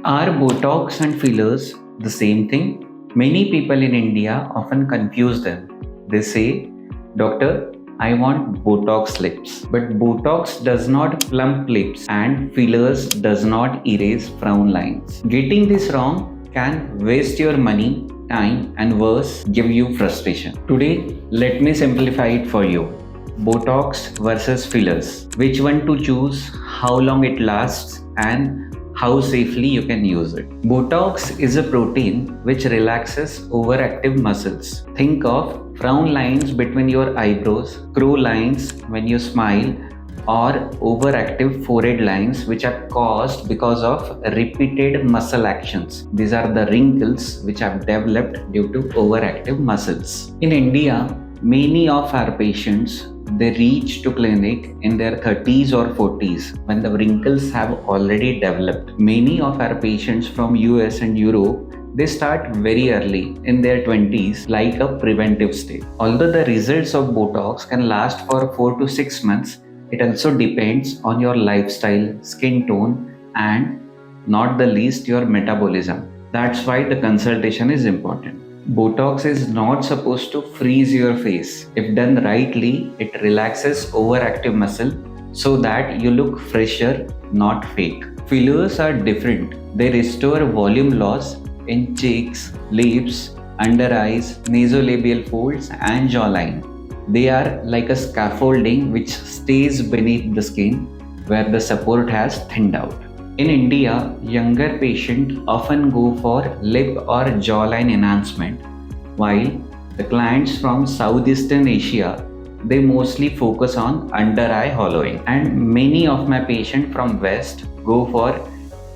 Are Botox and fillers the same thing? Many people in India often confuse them. They say, Doctor, I want Botox lips. But Botox does not plump lips and fillers does not erase frown lines. Getting this wrong can waste your money, time, and worse, give you frustration. Today, let me simplify it for you. Botox versus fillers. Which one to choose, how long it lasts, and how safely you can use it. Botox is a protein which relaxes overactive muscles. Think of frown lines between your eyebrows, crow lines when you smile, or overactive forehead lines which are caused because of repeated muscle actions. These are the wrinkles which have developed due to overactive muscles. In India, many of our patients they reach to clinic in their 30s or 40s when the wrinkles have already developed. Many of our patients from US and Europe they start very early in their 20s like a preventive state. Although the results of Botox can last for 4 to 6 months, it also depends on your lifestyle, skin tone, and not the least your metabolism. That's why the consultation is important. Botox is not supposed to freeze your face. If done rightly, it relaxes overactive muscle so that you look fresher, not fake. Fillers are different. They restore volume loss in cheeks, lips, under eyes, nasolabial folds, and jawline. They are like a scaffolding which stays beneath the skin where the support has thinned out. In India, younger patients often go for lip or jawline enhancement, while the clients from Southeastern Asia, they mostly focus on under-eye hollowing. And many of my patients from West go for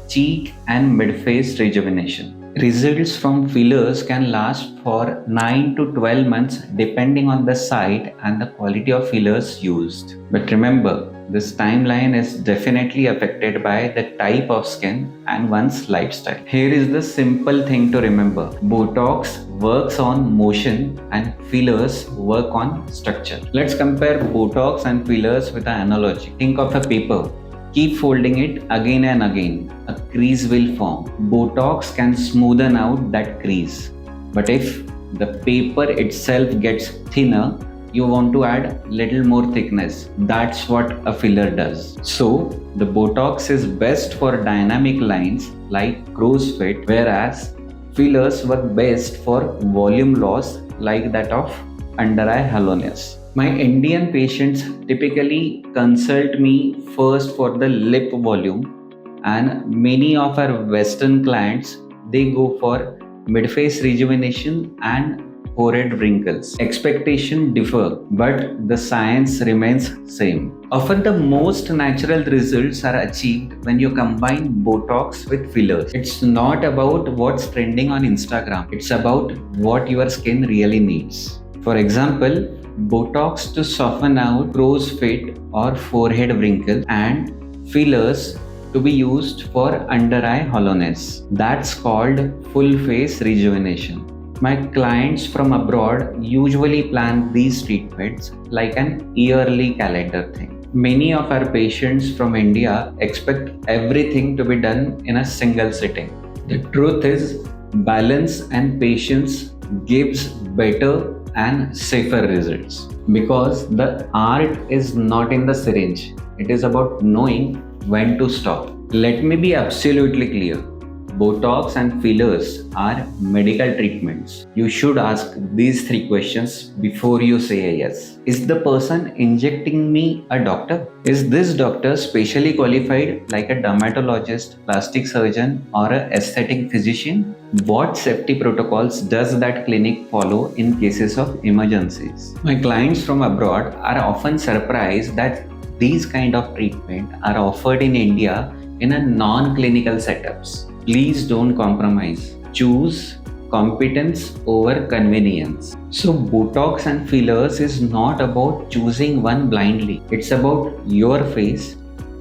cheek and mid-face rejuvenation. Results from fillers can last for 9 to 12 months depending on the site and the quality of fillers used. But remember, this timeline is definitely affected by the type of skin and one's lifestyle. Here is the simple thing to remember. Botox works on motion and fillers work on structure. Let's compare Botox and fillers with an analogy. Think of a paper. Keep folding it again and again. A crease will form. Botox can smoothen out that crease. But if the paper itself gets thinner, you want to add little more thickness. That's what a filler does. So the Botox is best for dynamic lines like crow's feet, whereas fillers work best for volume loss like that of under-eye hollowness. My Indian patients typically consult me first for the lip volume, and many of our Western clients they go for mid-face rejuvenation and forehead wrinkles. Expectations differ, but the science remains same. Often the most natural results are achieved when you combine Botox with fillers. It's not about what's trending on Instagram. It's about what your skin really needs. For example, Botox to soften out crow's feet or forehead wrinkle, and fillers to be used for under-eye hollowness. That's called full face rejuvenation. My clients from abroad usually plan these treatments like an yearly calendar thing. Many of our patients from India expect everything to be done in a single sitting. The truth is, balance and patience gives better and safer results, because the art is not in the syringe. It is about knowing when to stop. Let me be absolutely clear. Botox and fillers are medical treatments. You should ask these 3 questions before you say a yes. Is the person injecting me a doctor? Is this doctor specially qualified like a dermatologist, plastic surgeon, or an aesthetic physician? What safety protocols does that clinic follow in cases of emergencies? My clients from abroad are often surprised that these kind of treatment are offered in India in a non-clinical setups. Please don't compromise. Choose competence over convenience. So Botox and fillers is not about choosing one blindly. It's about your face,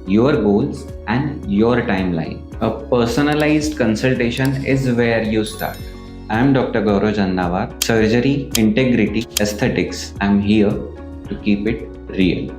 your goals, and your timeline. A personalized consultation is where you start. I am Dr. Gauravh Jannawar. Surgery, integrity, aesthetics. I'm here to keep it real.